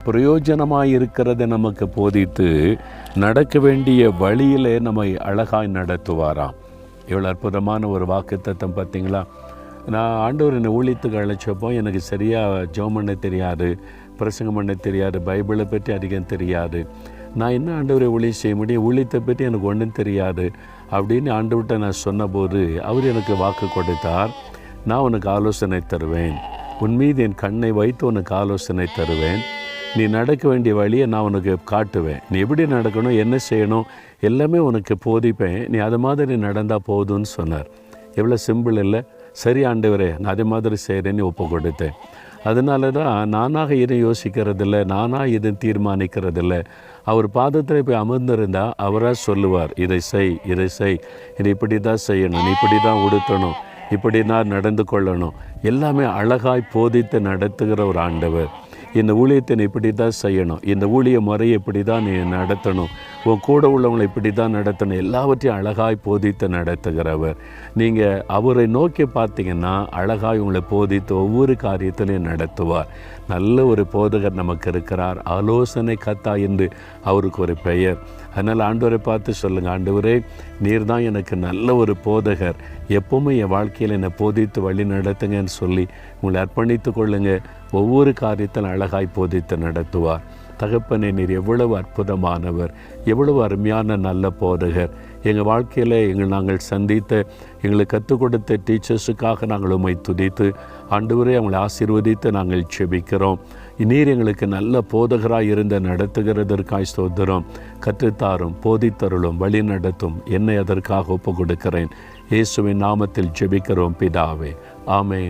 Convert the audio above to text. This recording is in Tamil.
பிரயோஜனமாக இருக்கிறத நமக்கு போதித்து நடக்க வேண்டிய வழியிலே நம்மை அழகாய் நடத்துவாராம். எவ்வளோ அற்புதமான ஒரு வாக்குத்தத்தம் பார்த்தீங்களா? நான் ஆண்டவர் என்னை ஊழியத்துக்கு அழைச்சப்போ எனக்கு சரியாக ஜெபம் பண்ண தெரியாது, பிரசங்கம் பண்ண தெரியாது, பைபிளை பற்றி அதிகம் தெரியாது. நான் என்ன ஆண்டவரை ஊழியம் செய்ய முடியும், ஊழியத்தை பற்றி எனக்கு ஒன்றும் தெரியாது அப்படின்னு ஆண்டவர்கிட்ட நான் சொன்னபோது அவர் எனக்கு வாக்கு கொடுத்தார். நான் உனக்கு ஆலோசனை தருவேன், உன் மீது என் கண்ணை வைத்து உனக்கு ஆலோசனை தருவேன், நீ நடக்க வேண்டிய வழியை நான் உனக்கு காட்டுவேன், நீ எப்படி நடக்கணும், என்ன செய்யணும் எல்லாமே உனக்கு போதிப்பேன், நீ அது மாதிரி நடந்தால் போதும்னு சொன்னார். எவ்வளோ சிம்பிள் இல்லை? சரி ஆண்டவரே, நான் அதே மாதிரி செய்கிறேன்னு ஒப்பு கொடுத்தேன். அதனால தான் நானாக எதுவும் யோசிக்கிறதில்ல, நானாக எதுவும் தீர்மானிக்கிறதில்ல. அவர் பாதத்தில் போய் அமர்ந்திருந்தால் அவராக சொல்லுவார், இதை செய், இதை செய், இதை இப்படி தான் செய்யணும், நீ இப்படி தான் உடுத்தணும், இப்படி நான் நடந்து கொள்ளணும், எல்லாமே அழகாய் போதித்து நடத்துகிற ஒரு ஆண்டவர். இந்த ஊழியத்தை நீ இப்படி தான் செய்யணும், இந்த ஊழிய முறையை இப்படி தான் நீ நடத்தணும், உன் கூட உள்ளவங்களை இப்படி தான் நடத்தணும், எல்லாவற்றையும் அழகாய் போதித்து நடத்துகிறவர். நீங்கள் அவரை நோக்கி பார்த்தீங்கன்னா அழகாய் உங்களை போதித்து ஒவ்வொரு காரியத்திலையும் நடத்துவார். நல்ல ஒரு போதகர் நமக்கு இருக்கிறார், ஆலோசனை கர்த்தா என்று அவருக்கு ஒரு பெயர். அதனால் ஆண்டவரை பார்த்து சொல்லுங்கள், ஆண்டவரே நீர் தான் எனக்கு நல்ல ஒரு போதகர், எப்பவுமே என் வாழ்க்கையில் என்னை போதித்து வழி நடத்துங்கன்னு சொல்லி உங்களை அர்ப்பணித்து கொள்ளுங்கள். ஒவ்வொரு காரியத்தில் அழகாய் போதித்து நடத்துவார். தகப்பனே, நீர் எவ்வளவு அற்புதமானவர், எவ்வளவு அருமையான நல்ல போதகர். எங்கள் வாழ்க்கையில் நாங்கள் சந்தித்த, எங்களுக்கு கற்றுக் கொடுத்த டீச்சர்ஸுக்காக நாங்கள் உம்மை துதித்து ஆண்டவரே அவங்களை ஆசீர்வதித்து நாங்கள் செபிக்கிறோம். நீர் எங்களுக்கு நல்ல போதகராக இருந்த நடத்துகிறதற்காய் ஸ்தோத்திரம். கற்றுத்தாரும், போதித்தருளும், வழி நடத்தும். என்னை அதற்காக ஒப்பு கொடுக்கிறேன். இயேசுவின் நாமத்தில் ஜெபிக்கிறோம் பிதாவே, ஆமேன்.